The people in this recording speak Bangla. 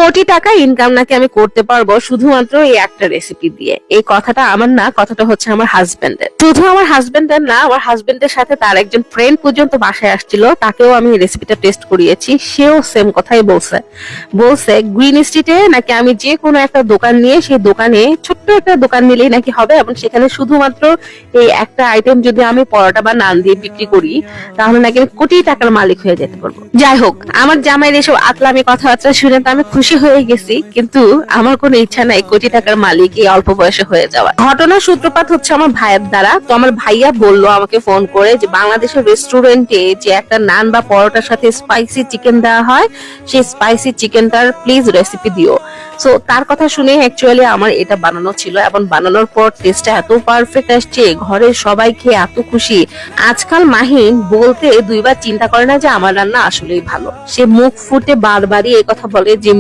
কোটি টাকা ইনকাম নাকি আমি করতে পারবো শুধুমাত্র এই একটা রেসিপি দিয়ে। এই কথাটা আমার না, কথাটা হচ্ছে আমার হাজবেন্ডের। শুধু আমার হাজবেন্ডের না, আমার হাজবেন্ডের সাথে তার একজন ফ্রেন্ড পর্যন্ত বাসায় আসছিল, তাকেও আমি রেসিপিটা টেস্ট করিয়েছি। সেও সেম কথাই বলছে। বলছে গ্রিন স্ট্রিটে নাকি আমি যে কোনো একটা দোকান নিয়ে সেই দোকানে ছোট্ট একটা দোকান নিলেই নাকি হবে, এবং সেখানে শুধুমাত্র এই একটা আইটেম যদি আমি পরোটা বা নান দিয়ে বিক্রি করি তাহলে নাকি আমি কোটি টাকার মালিক হয়ে যেতে পারবো। যাই হোক, আমার জামাইয়ের এসব আতলামি কথাবার্তা শুনে তো আমি খুশি হয়ে গেছি, কিন্তু আমার কোনো ইচ্ছা নাই কোটি টাকার মালিক এই অল্প বয়সে হয়ে যাওয়া। ঘটনার সূত্রপাত হচ্ছে আমার ভাইয়ের দ্বারা। তো আমার ভাইয়া বললো আমাকে ফোন করে যে বাংলাদেশের রেস্টুরেন্টে যে একটা নান বা পরোটার সাথে স্পাইসি চিকেন দেওয়া হয়, সেই স্পাইসি চিকেনটার প্লিজ রেসিপি দিও। সো তার কথা শুনে অ্যাকচুয়ালি আমার এটা বানানো ছিল, এবং বানানোর পর টেস্টটা এত পারফেক্ট আসছে, ঘরের সবাই খেয়ে এত খুশি। আজকাল মাহিন বলতে দুইবার চিন্তা করে না যে আমার রান্না আসলেই ভালো। সে মুখ ফুটে বারবারই এই কথা বলে যে